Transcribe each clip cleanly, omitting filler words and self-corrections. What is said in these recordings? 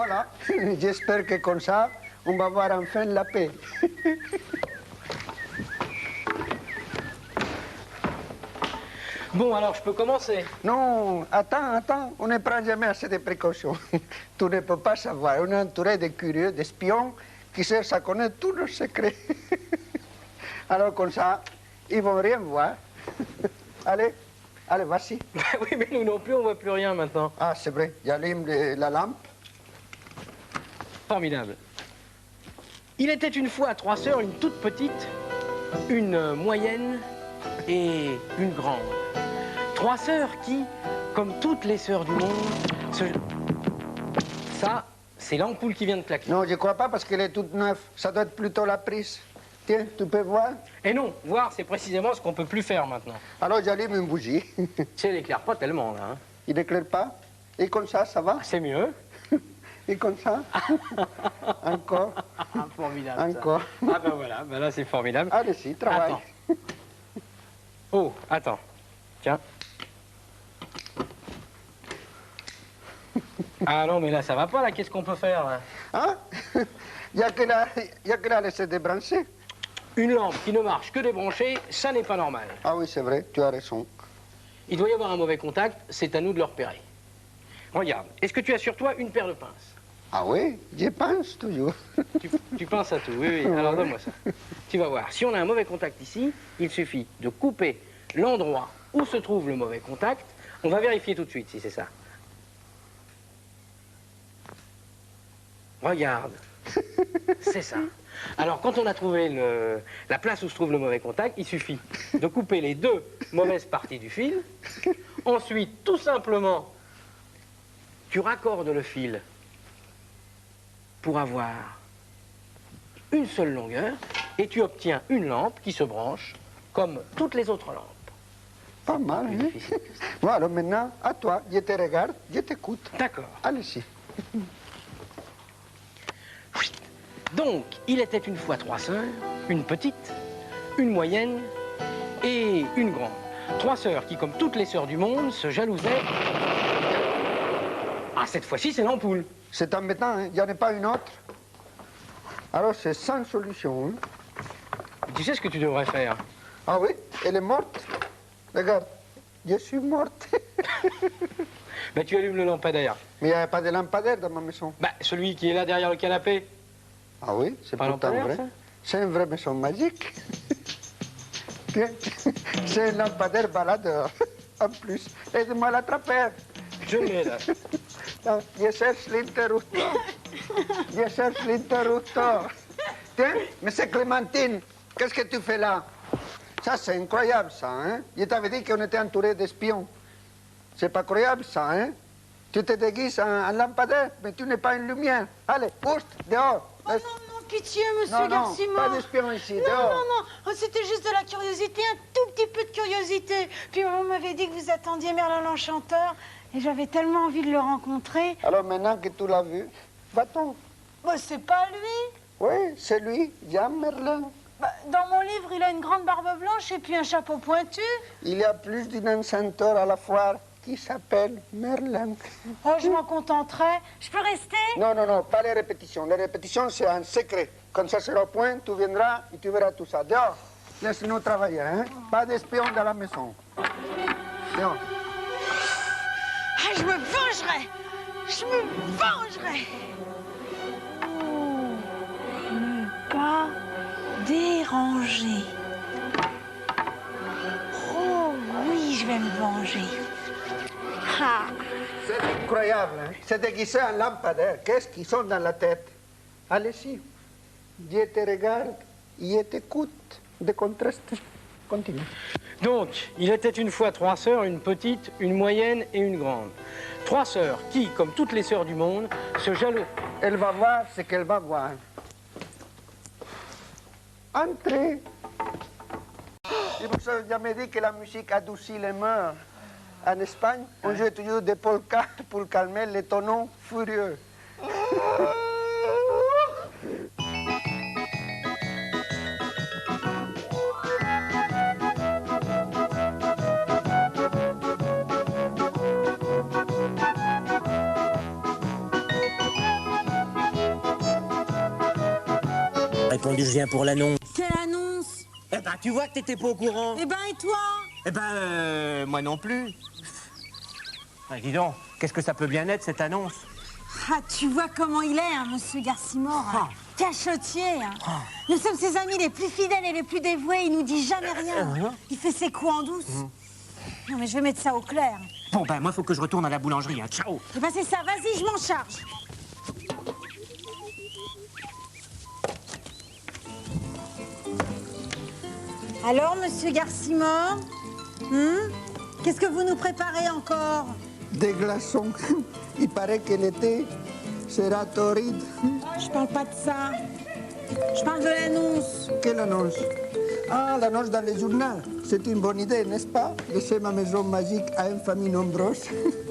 Voilà, j'espère que comme ça, on va voir enfin la paix. Bon, alors je peux commencer. Non, attends, on ne prend jamais assez de précautions. Tu ne peux pas savoir, on est entouré de curieux, d'espions qui cherchent à connaître tous nos secrets. Alors comme ça, ils vont rien voir. Allez, vas-y. Oui, mais nous non plus, on voit plus rien maintenant. Ah, c'est vrai, j'allume la lampe. Formidable. Il était une fois 3 sœurs, une toute petite, une moyenne et une grande. 3 sœurs qui, comme toutes les sœurs du monde, Ça, c'est l'ampoule qui vient de claquer. Non, je ne crois pas parce qu'elle est toute neuve. Ça doit être plutôt la prise. Tiens, tu peux voir? Et non, voir, c'est précisément ce qu'on ne peut plus faire maintenant. Alors j'allume une bougie. Tu elle éclaire pas tellement, là. Hein. Il n'éclaire pas? Et comme ça va? C'est mieux. Et comme ça? Encore? Ah, formidable. Encore? Ça. Ah ben voilà, ben là c'est formidable. Allez-y, travaille. Attends. Oh, attends. Tiens. Ah non, mais là ça va pas, là, qu'est-ce qu'on peut faire, là? Hein? Il n'y a que la laisser débrancher. Une lampe qui ne marche que débranchée, ça n'est pas normal. Ah oui, c'est vrai, tu as raison. Il doit y avoir un mauvais contact, c'est à nous de le repérer. Regarde, est-ce que tu as sur toi une paire de pinces? Ah oui, j'y pense toujours. Tu penses à tout, oui, oui. Alors donne-moi ça. Tu vas voir, si on a un mauvais contact ici, il suffit de couper l'endroit où se trouve le mauvais contact. On va vérifier tout de suite si c'est ça. Regarde, c'est ça. Alors, quand on a trouvé la place où se trouve le mauvais contact, il suffit de couper les deux mauvaises parties du fil. Ensuite, tout simplement, tu raccordes le fil pour avoir une seule longueur et tu obtiens une lampe qui se branche comme toutes les autres lampes. Pas mal, hein? Voilà, maintenant, à toi, je te regarde, je t'écoute. D'accord. Allez-y. Donc, il était une fois 3 sœurs, une petite, une moyenne et une grande. 3 sœurs qui, comme toutes les sœurs du monde, se jalousaient. Ah, cette fois-ci, c'est l'ampoule. C'est embêtant, hein? Il n'y en a pas une autre. Alors, c'est sans solution, hein? Tu sais ce que tu devrais faire? Ah oui? Elle est morte? Regarde, je suis morte. Ben, tu allumes le lampadaire. Mais il n'y a pas de lampadaire dans ma maison. Ben, celui qui est là derrière le canapé. Ah oui, c'est Pas pourtant lampadaire, vrai. ça? C'est une vraie maison magique. Tiens, c'est un lampadaire baladeur. En plus, aide-moi à l'attraper. Je l'ai là. Non, je cherche l'interrupteur. Je cherche l'interrupteur. Tiens, mais c'est Clémentine. Qu'est-ce que tu fais là? Ça, c'est incroyable, ça, hein? Je t'avais dit qu'on était entouré d'espions. C'est pas croyable, ça, hein? Tu te déguises en lampadaire, mais tu n'es pas une lumière. Allez, pousse, dehors. Oh non, non, pitié, monsieur Non, Garcimon. pas d'espions ici, Non, dehors. non, non, oh, c'était juste de la curiosité, un tout petit peu de curiosité. Puis vous m'avez dit que vous attendiez Merlin l'Enchanteur, et j'avais tellement envie de le rencontrer. Alors maintenant que tu l'as vu, va-t'en. Bah, c'est pas lui. Oui, c'est lui, Jean Merlin. Bah, dans mon livre, il a une grande barbe blanche et puis un chapeau pointu. Il y a plus d'un enchanteur à la foire qui s'appelle Merlin. Oh, je m'en contenterai. Je peux rester? Non, non, non, pas les répétitions. Les répétitions, c'est un secret. Quand ça sera au point, tu viendras et tu verras tout ça. Dehors, laisse-nous travailler, hein? Pas d'espions dans la maison. Dehors. Ah, je me vengerai. Je me vengerai. Oh, ne pas déranger. Oh, oui, je vais me venger. Ah. C'est incroyable, hein? C'est déguisé en lampadaire. Qu'est-ce qu'ils sont dans la tête? Allez-y. Je te regarde et je t'écoute. De contraste. Continue. Donc, il était une fois 3 sœurs, une petite, une moyenne et une grande. 3 sœurs qui, comme toutes les sœurs du monde, se jalousent. Elle va voir ce qu'elle va voir. Entrez. Je vous ai jamais dit que la musique adoucit les mœurs. En Espagne, on joue toujours des polkas pour calmer les tonneaux furieux. répondu, je viens pour l'annonce. Quelle annonce? Eh ben, tu vois que t'étais pas au courant. Eh ben, et toi? Eh ben, moi non plus. Ah, dis donc, qu'est-ce que ça peut bien être, cette annonce? Ah, tu vois comment il est, hein, monsieur Garcimore, hein. Cachotier. Hein. Nous sommes ses amis les plus fidèles et les plus dévoués. Il nous dit jamais rien. Il fait ses coups en douce. Non, mais je vais mettre ça au clair. Bon, ben, moi, faut que je retourne à la boulangerie, hein. Ciao. Eh ben, c'est ça. Vas-y, je m'en charge. Alors, monsieur Garcimore, qu'est-ce que vous nous préparez encore? Des glaçons. Il paraît que l'été sera torride. Je parle pas de ça. Je parle de l'annonce. Quelle annonce? Ah, l'annonce dans le journal. C'est une bonne idée, n'est-ce pas? Laisser ma maison magique à une famille nombreuse.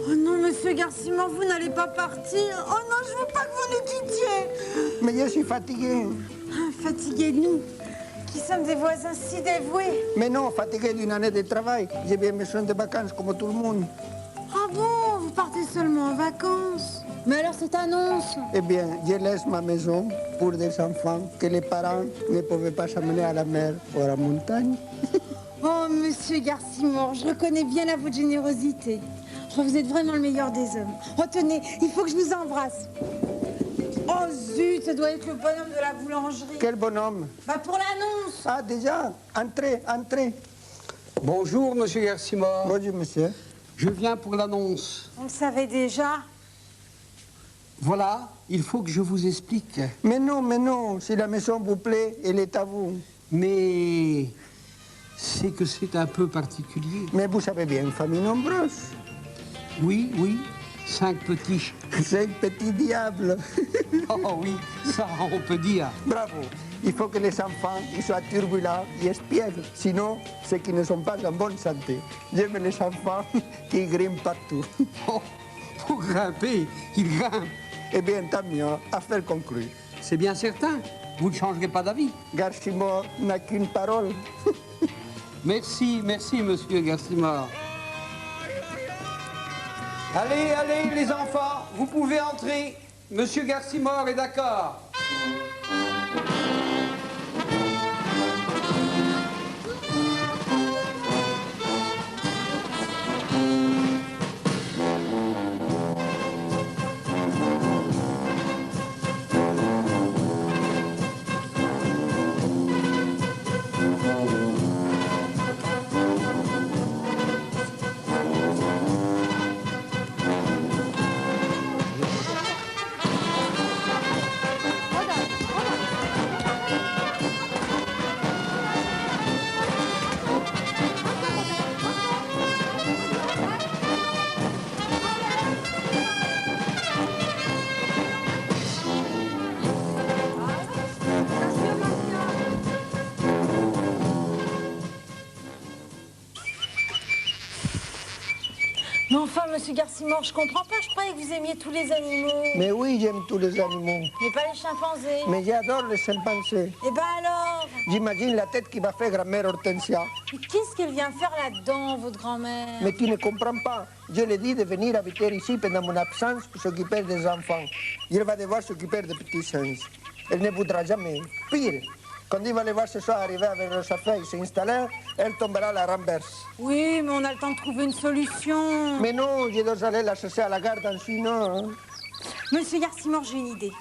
Oh non, monsieur Garcimore, vous n'allez pas partir. Oh non, je veux pas que vous nous quittiez. Mais je suis fatigué. Ah, fatigués de nous, qui sommes des voisins si dévoués. Mais non, fatigué d'une année de travail. J'ai bien besoin de vacances comme tout le monde. Ah bon, vous partez seulement en vacances? Mais alors cette annonce? Eh bien, je laisse ma maison pour des enfants que les parents ne pouvaient pas s'amener à la mer ou à la montagne. Oh, monsieur Garcimore, je reconnais bien là votre générosité. Oh, vous êtes vraiment le meilleur des hommes. Oh, tenez, il faut que je vous embrasse. Oh zut, ça doit être le bonhomme de la boulangerie. Quel bonhomme! Bah pour l'annonce. Ah, déjà? Entrez, entrez. Bonjour, monsieur Garcimore. Bonjour, monsieur. Je viens pour l'annonce. On le savait déjà. Voilà, il faut que je vous explique. Mais non, si la maison vous plaît, elle est à vous. Mais c'est que c'est un peu particulier. Mais vous savez bien, une famille nombreuse. Oui, 5 petits. 5 petits diables. Oh oui, ça on peut dire. Bravo. Il faut que les enfants ils soient turbulents et espiègles. Sinon, c'est qu'ils ne sont pas en bonne santé. J'aime les enfants qui grimpent partout. Oh, pour grimper, ils grimpent. Eh bien, tant mieux. Affaire conclue. C'est bien certain, vous ne changerez pas d'avis. Garcimore n'a qu'une parole. Merci, monsieur Garcimore. Allez, les enfants, vous pouvez entrer. Monsieur Garcimore est d'accord. Mais enfin, monsieur Garcimore, je comprends pas. Je croyais que vous aimiez tous les animaux. Mais oui, j'aime tous les animaux. Mais pas les chimpanzés. Mais j'adore les chimpanzés. Eh ben alors? J'imagine la tête qui va faire grand-mère Hortensia. Mais qu'est-ce qu'elle vient faire là-dedans, votre grand-mère? Mais tu ne comprends pas. Je lui ai dit de venir habiter ici pendant mon absence pour s'occuper des enfants. Il va devoir s'occuper des petits singes. Elle ne voudra jamais. Pire, quand il va les voir ce soir arriver avec leurs affaires et s'installer, elle tombera à la renverse. Oui, mais on a le temps de trouver une solution. Mais non, je dois aller la chercher à la gare dans 6 heures. Hein. Monsieur Garcimore, j'ai une idée.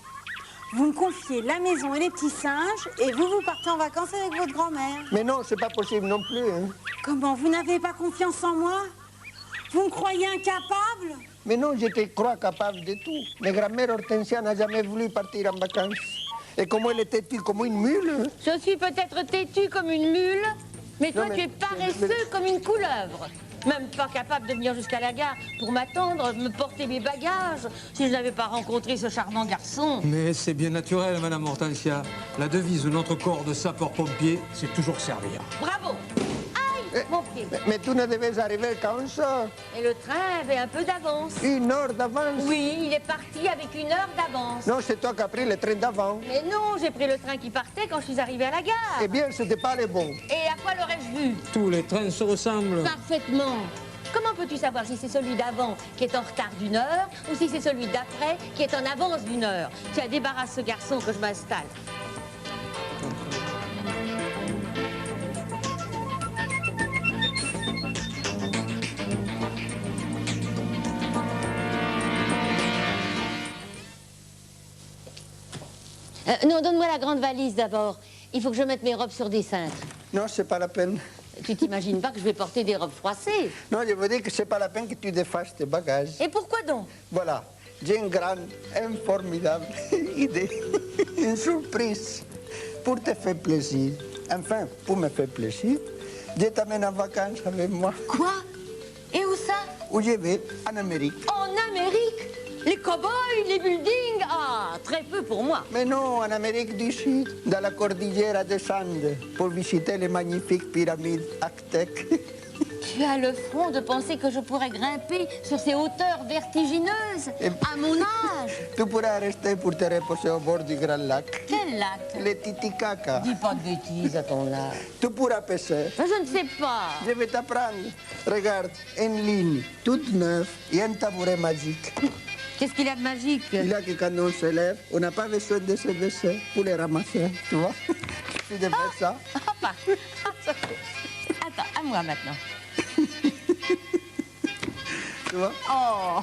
Vous me confiez la maison et les petits singes et vous partez en vacances avec votre grand-mère. Mais non, c'est pas possible non plus. Hein. Comment? Vous n'avez pas confiance en moi? Vous me croyez incapable? Mais non, je te crois capable de tout. Mais grand-mère Hortensia n'a jamais voulu partir en vacances. Et comment elle était têtue comme une mule. Je suis peut-être têtue comme une mule, mais toi Non, mais- tu es paresseux comme une couleuvre. Même pas capable de venir jusqu'à la gare pour m'attendre, me porter mes bagages, si je n'avais pas rencontré ce charmant garçon. Mais c'est bien naturel, Madame Hortensia. La devise de notre corps de sapeurs-pompiers, c'est toujours servir. Bravo! Aïe, mon pied. Mais tu ne devais arriver qu'à 11 heures. Et le train avait un peu d'avance. 1 heure d'avance. Oui, il est parti avec 1 heure d'avance. Non, c'est toi qui as pris le train d'avant. Mais non, j'ai pris le train qui partait quand je suis arrivée à la gare. Eh bien, c'était pas le bon. Et à quoi l'aurais-je vu? Tous les trains se ressemblent. Parfaitement. Comment peux-tu savoir si c'est celui d'avant qui est en retard d'1 heure ou si c'est celui d'après qui est en avance d'1 heure? Tiens, débarrasse ce garçon que je m'installe. Non, donne-moi la grande valise d'abord. Il faut que je mette mes robes sur des cintres. Non, c'est pas la peine. Tu t'imagines pas que je vais porter des robes froissées? Non, je veux dire que c'est pas la peine que tu défasses tes bagages. Et pourquoi donc? Voilà, j'ai une grande, une formidable idée, une surprise pour te faire plaisir. Enfin, pour me faire plaisir, je t'amène en vacances avec moi. Quoi? Et où ça? Où je vais? En Amérique. En Amérique? Les cow-boys, les buildings? Ah, très peu pour moi. Mais non, en Amérique du Sud, dans la cordillère des Andes, pour visiter les magnifiques pyramides aztèques. Tu as le front de penser que je pourrais grimper sur ces hauteurs vertigineuses à mon âge? Tu pourras rester pour te reposer au bord du grand lac. Quel lac? Le Titicaca. Dis pas de bêtises à ton âge. Tu pourras pêcher. Mais je ne sais pas. Je vais t'apprendre. Regarde, une ligne toute neuve et un tabouret magique. Qu'est-ce qu'il a de magique? Il a que quand on se lève, on n'a pas besoin de se baisser pour les ramasser, tu vois. Il suffit de faire ça. Attends, à moi maintenant. Tu vois. Oh.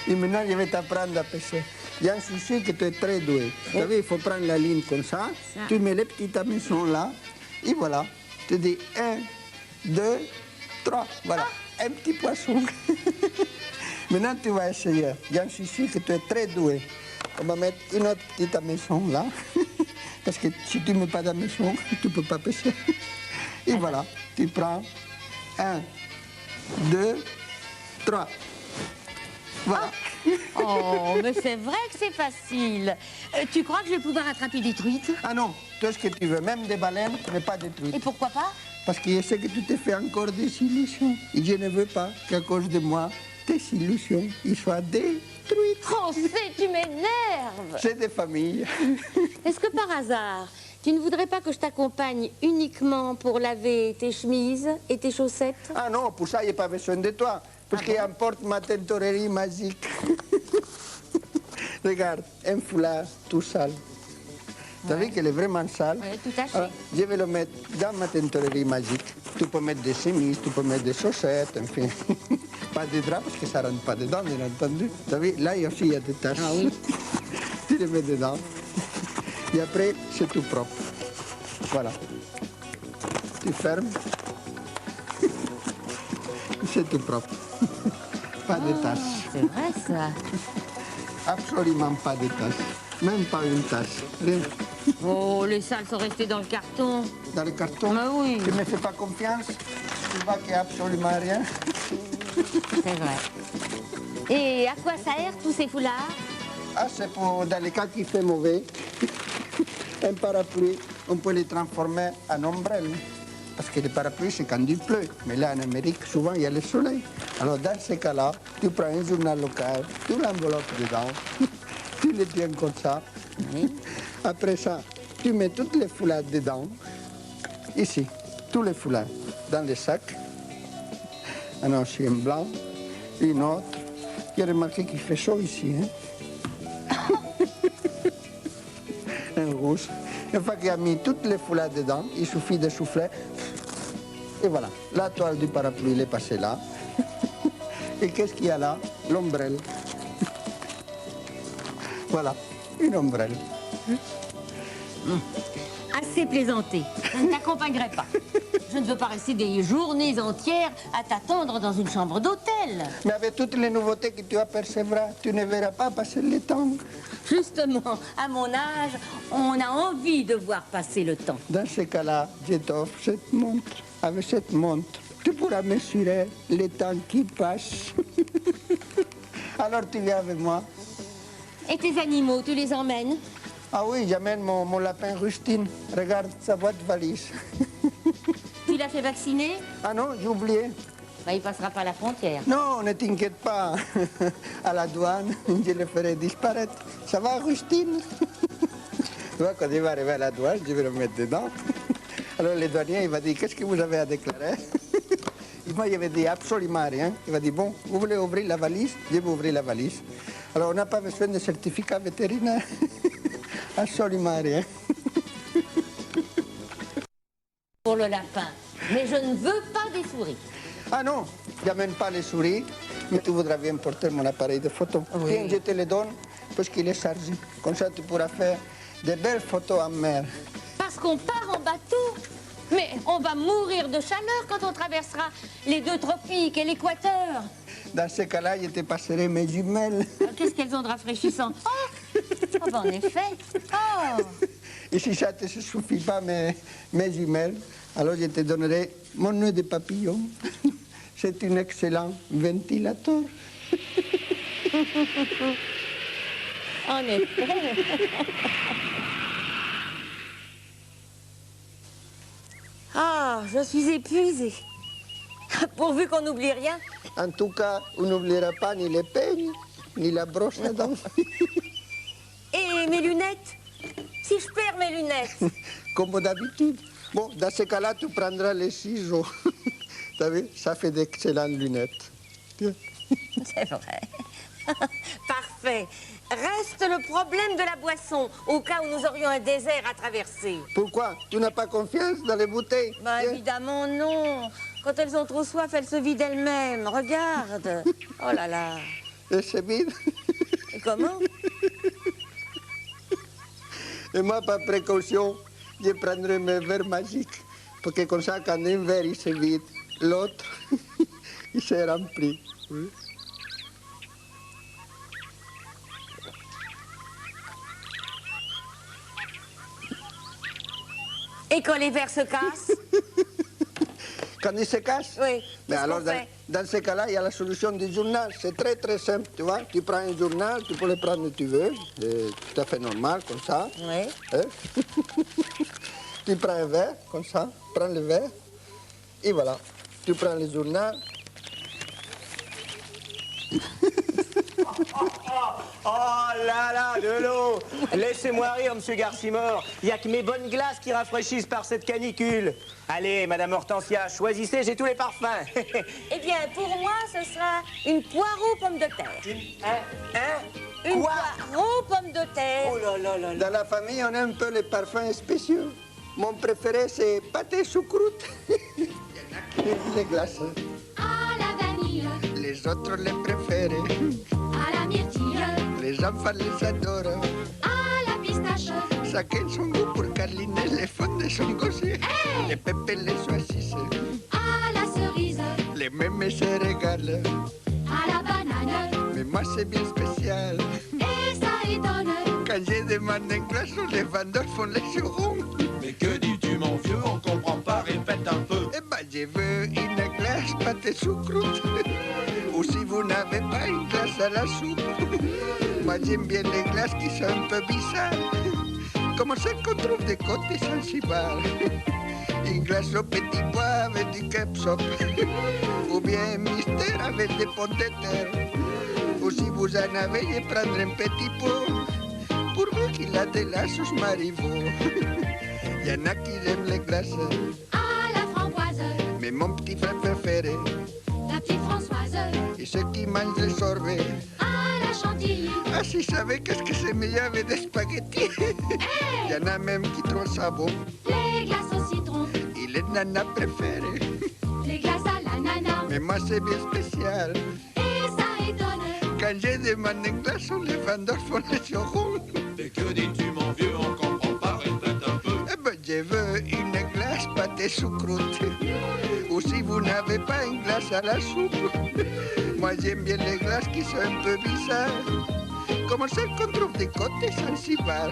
Et maintenant, je vais t'apprendre à pêcher. Il y a un souci que tu es très doué. Vous savez, il faut prendre la ligne comme ça. Tu mets les petites hameçons là. Et voilà. Tu dis 1, 2, 3. Voilà. Un petit poisson. Maintenant, tu vas essayer. Il y a un souci que tu es très doué. On va mettre une autre petite hameçon là. Parce que si tu ne mets pas d'hameçon, tu ne peux pas pêcher. Et voilà. Tu prends 1, 2, 3. Voilà. Oh, mais c'est vrai que c'est facile. Tu crois que je vais pouvoir attraper des truites? Ah non, tout ce que tu veux, même des baleines, mais pas des truites. Et pourquoi pas? Parce que je sais que tu te fais encore des illusions. Et je ne veux pas qu'à cause de moi, tes illusions ils soient détruites. Oh, tu m'énerves. C'est des familles. Est-ce que par hasard, tu ne voudrais pas que je t'accompagne uniquement pour laver tes chemises et tes chaussettes? Ah non, pour ça, il n'y a pas besoin de toi. Parce qu'il emporte ma teinturerie magique. Regarde, un foulard tout sale. Tu as vu qu'elle est vraiment sale? Oui, tout à fait. Alors, je vais le mettre dans ma teinturerie magique. Tu peux mettre des chemises, tu peux mettre des chaussettes, enfin. Pas de draps parce que ça ne rentre pas dedans, bien entendu. Tu as vu, là aussi, il y a des taches. Ah oui. Tu les mets dedans. Et après, c'est tout propre. Voilà. Tu fermes. C'est tout propre. Pas de taches. C'est vrai ça. Absolument pas de taches. Même pas une tache. Rien. Oh, les salles sont restées dans le carton. Dans le carton. Ah oui. Tu ne me fais pas confiance. Tu vois qu'il n'y a absolument rien. C'est vrai. Et à quoi ça sert tous ces foulards? Ah, c'est pour dans les cas qui fait mauvais. Un parapluie, on peut les transformer en ombrelle. Parce que les parapluies, c'est quand il pleut. Mais là, en Amérique, souvent, il y a le soleil. Alors, dans ces cas-là, tu prends un journal local, tu l'enveloppes dedans, tu le tiens comme ça. Oui. Après ça, tu mets toutes les foulards dedans. Ici, tous les foulards dans les sacs. Un aussi un blanc, une autre. Il y a remarqué qu'il fait chaud ici. Hein? Un rouge. Une fois qu'il a mis toutes les foulards dedans, il suffit de souffler. Et voilà, la toile du parapluie est passée là. Et qu'est-ce qu'il y a là? L'ombrelle. Voilà, une ombrelle. Assez plaisanté. Je ne t'accompagnerai pas. Je ne veux pas rester des journées entières à t'attendre dans une chambre d'hôtel. Mais avec toutes les nouveautés que tu apercevras, tu ne verras pas passer le temps. Justement, à mon âge, on a envie de voir passer le temps. Dans ce cas-là, je t'offre cette montre. Avec cette montre, tu pourras mesurer le temps qui passe. Alors tu viens avec moi. Et tes animaux, tu les emmènes? Ah oui, j'amène mon lapin Rustine. Regarde sa boîte valise. Tu l'as fait vacciner? Ah non, j'ai oublié. Bah, il passera pas la frontière. Non, ne t'inquiète pas. À la douane, je le ferai disparaître. Ça va, Rustine? Tu vois, quand il va arriver à la douane, je vais le mettre dedans. Alors le douanier, il va dire, qu'est-ce que vous avez à déclarer? Et moi, je vais dire absolument rien. Il va dire, bon, vous voulez ouvrir la valise? Je vais ouvrir la valise. Alors, on n'a pas besoin de certificat vétérinaire. Absolument rien. Pour le lapin. Mais je ne veux pas des souris. Ah non, j'amène pas les souris, mais tu voudras bien porter mon appareil de photo. Oui. Tiens, je te le donne. parce qu'il est chargé. Comme ça, tu pourras faire de belles photos en mer. Parce qu'on part en bateau. Mais on va mourir de chaleur quand on traversera les 2 tropiques et l'équateur. Dans ce cas-là, je te passerai mes jumelles. Qu'est-ce qu'elles ont de rafraîchissant? Oh ben, en effet. Oh. Et si ça ne te suffit pas, mes jumelles, alors je te donnerai mon nœud de papillon. C'est un excellent ventilateur. En effet. Ah, je suis épuisée. Pourvu qu'on n'oublie rien. En tout cas, on n'oubliera pas ni les peignes, ni la brosse à dents. Et mes lunettes? Si je perds mes lunettes? Comme d'habitude. Bon, dans ce cas-là, tu prendras les ciseaux. Tu as vu, ça fait d'excellentes lunettes. Tiens. C'est vrai. Parfait. Reste le problème de la boisson, au cas où nous aurions un désert à traverser. Pourquoi? Tu n'as pas confiance dans les bouteilles? Bah Tiens. évidemment non. Quand elles ont trop soif, elles se vident elles-mêmes. Regarde. Oh là là. Et c'est vide. Et comment? Et moi, par précaution, je prendrai mes verres magiques. Parce que comme ça, quand un verre il se vide, l'autre, il se remplit. Oui. Et quand les verres se cassent? Quand il se casse? Oui. Mais qu'est-ce alors, qu'on fait? dans ce cas-là, il y a la solution du journal. C'est très, très simple, tu vois. Tu prends un journal, tu peux le prendre où tu veux. C'est tout à fait normal, comme ça. Oui. Hein? Tu prends un verre, comme ça. Prends le verre. Et voilà. Tu prends le journal. Oh là là, de l'eau. Laissez-moi rire, monsieur Garcimore. Il n'y a que mes bonnes glaces qui rafraîchissent par cette canicule. Allez, madame Hortensia, choisissez, j'ai tous les parfums. Eh bien, pour moi, ce sera une poireau pomme de terre. Une Quoi? poireau pomme de terre. Oh là là là là. Dans la famille, on aime un peu les parfums spéciaux. Mon préféré, c'est pâté choucroute. Les glaces. À la vanille, Les autres les préfèrent. à la myrtille, Les enfants les adorent. à la pistache, Chacun son goût pour câliner les fonds de son gossier. Les pépés les choisissent. à la cerise, Les mémés se régalent. à la banane, Mais moi, c'est bien spécial. et ça étonne. Quand je demande un glaçon, les vendeurs font les jurons. Mais que dis-tu, mon vieux? On comprend pas, répète un peu. Eh ben, je veux une glace pâté choucroute. Ou si vous n'avez pas une glace à la soupe. Moi, j'aime bien les glaces qui sont un peu bizarres. Comme celles qu'on trouve des côtés Zanzibar. Une glace au petit pois avec du ketchup. Ou bien un mystère avec des pommes de terre. Ou si vous en avez, je prendrai un petit pot. Pourvu qu'il a de la sauce Marivaux. Il y en a qui aiment les glaces. À la framboise, Mais mon petit frère préféré, la petite Françoise, et ceux qui mangent les sorbets. à la chantilly, Ah, si je savais qu'est-ce que c'est meilleur avec des spaghettis. Il y en a même qui trouvent ça bon. les glaces au citron, Et les nanas préférées. les glaces à l'ananas, Mais moi, c'est bien spécial. et ça étonne. Quand je demande un glaçon, les vendeurs font les jurons. Mais que dis-tu, mon vieux? On comprend pas, répète un peu. Eh ben, je veux une glace pâté choucroute. Ou si vous n'avez pas une glace à la soupe. Moi, j'aime bien les glaces qui sont un peu bizarres. Comme celles qu'on trouve des côtés Zanzibar.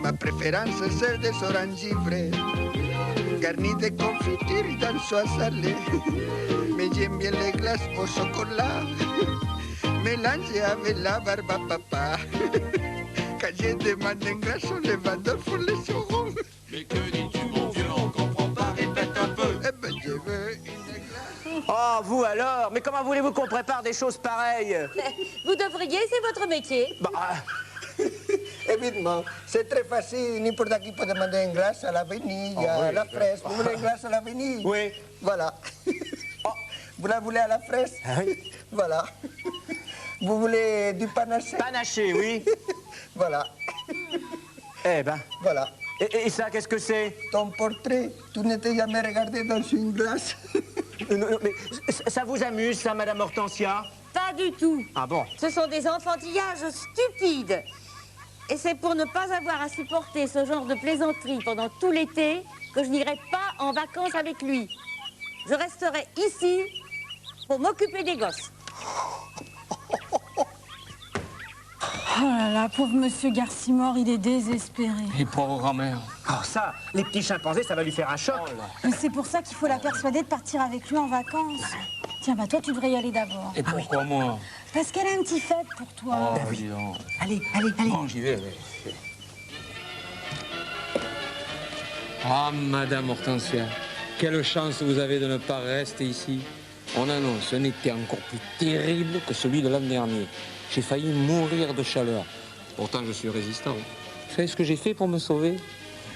Ma préférence, c'est celle des orangives. Garnies de confiture et d'anchois salées. Mais j'aime bien les glaces au chocolat. Mélangées avec la barbe à papa. Quand je demande un glaçon, les vendeurs font les jurons. Mais que dis-tu, mon vieux? On comprend pas, répète un peu. Eh ben, je veux une glace. Oh, vous alors? Mais comment voulez-vous qu'on prépare des choses pareilles? Vous devriez, c'est votre métier. Bah, Évidemment, c'est très facile. N'importe qui peut demander une glace à la vanille, à la fraise. Vous voulez une glace à la vanille? oui. Voilà. Vous la voulez à la fraise? Oui. Voilà. Vous voulez du panaché? Panaché, oui. Voilà. Eh ben. Voilà. Et ça, qu'est-ce que c'est? Ton portrait. Tu n'étais jamais regardé dans une glace? Mais ça vous amuse, ça, madame Hortensia? Pas Pas du tout. Ah bon? Ce sont des enfantillages stupides. Et c'est pour ne pas avoir à supporter ce genre de plaisanterie pendant tout l'été que je n'irai pas en vacances avec lui. Je resterai ici pour m'occuper des gosses. Oh là là, pauvre monsieur Garcimore, il est désespéré. Et pauvre grand-mère. Oh ça, les petits chimpanzés, ça va lui faire un choc. Mais c'est pour ça qu'il faut la persuader de partir avec lui en vacances. Tiens, bah toi, tu devrais y aller d'abord. Et pourquoi moi? Parce qu'elle a un petit faible pour toi. Oh, dis donc. Allez, allez, allez. Bon, j'y vais. Ah, Madame Hortensia, quelle chance vous avez de ne pas rester ici. On annonce un été encore plus terrible que celui de l'an dernier. J'ai failli mourir de chaleur. Pourtant, je suis résistant. Vous savez ce que j'ai fait pour me sauver?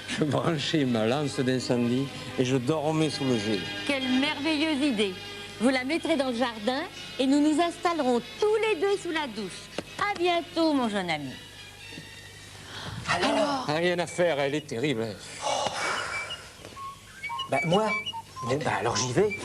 Je branchais ma lance d'incendie et je dormais sous le gel. Quelle merveilleuse idée. Vous la mettrez dans le jardin et nous nous installerons tous les deux sous la douche. À bientôt, mon jeune ami. Alors? Rien à faire, elle est terrible. Ben moi, alors j'y vais.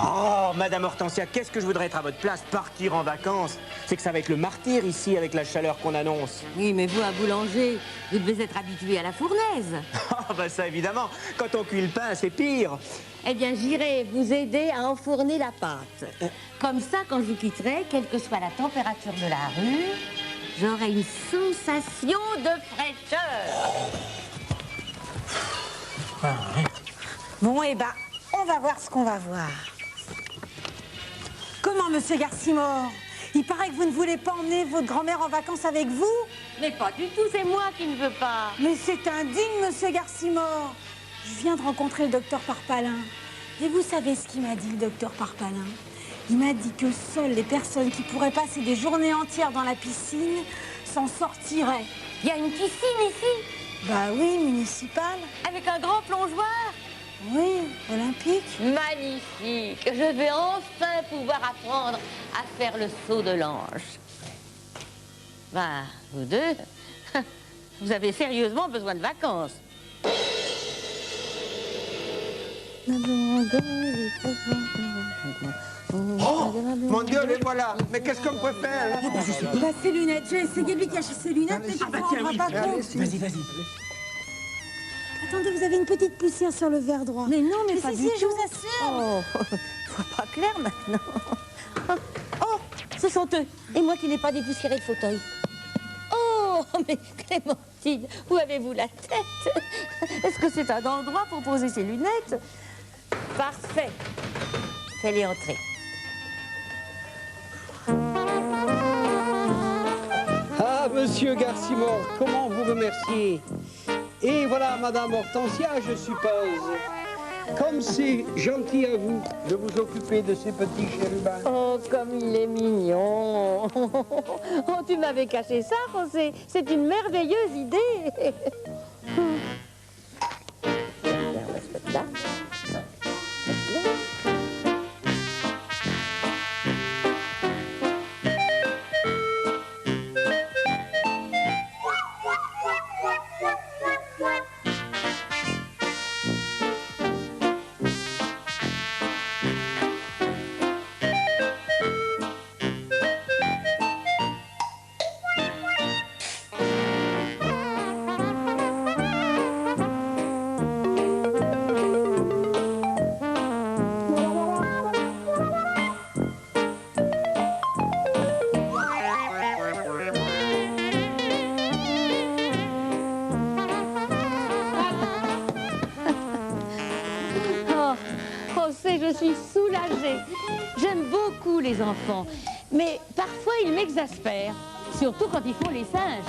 Oh, Madame Hortensia, qu'est-ce que je voudrais être à votre place, partir en vacances. C'est que ça va être le martyr ici avec la chaleur qu'on annonce. Oui, mais vous, à boulanger, vous devez être habitué à la fournaise. Oh, ben ça évidemment, quand on cuit le pain, c'est pire. Eh bien, j'irai vous aider à enfourner la pâte. Comme ça, quand je vous quitterai, quelle que soit la température de la rue, j'aurai une sensation de fraîcheur. Bon, eh ben, on va voir ce qu'on va voir. Comment, monsieur Garcimore? Il paraît que vous ne voulez pas emmener votre grand-mère en vacances avec vous? Mais pas du tout, c'est moi qui ne veux pas. Mais c'est indigne, monsieur Garcimore. Je viens de rencontrer le docteur Parpalin. Et vous savez ce qu'il m'a dit, le docteur Parpalin? Il m'a dit que seules les personnes qui pourraient passer des journées entières dans la piscine s'en sortiraient. Il y a une piscine ici? Bah oui, municipale. Avec un grand plongeoir? Oui, olympique. Magnifique. Je vais enfin pouvoir apprendre à faire le saut de l'ange. Bah, vous deux, vous avez sérieusement besoin de vacances. Oh, mon Dieu, les voilà. Mais qu'est-ce qu'on peut faire? Bah, ses lunettes. J'ai essayé de lui cacher ses lunettes, mais tu ne rendras pas compte. Vas-y, vas-y. Attendez, vous avez une petite poussière sur le verre droit. Mais non, mais pas du tout. Je vous assure. Oh, je vois pas clair maintenant. Oh, ce sont eux. Et moi qui n'ai pas dépoussiéré le fauteuil. Oh, mais Clémentine, où avez-vous la tête? Est-ce que c'est un endroit pour poser ses lunettes? Parfait. Fais-les entrer. Ah, monsieur Garcimore, comment vous remercier? Et voilà, Madame Hortensia, je suppose. Comme c'est gentil à vous de vous occuper de ces petits chérubins. Oh, comme il est mignon. Oh, tu m'avais caché ça, José. C'est une merveilleuse idée. Là. Je suis soulagée. J'aime beaucoup les enfants, mais parfois ils m'exaspèrent, surtout quand ils font les singes.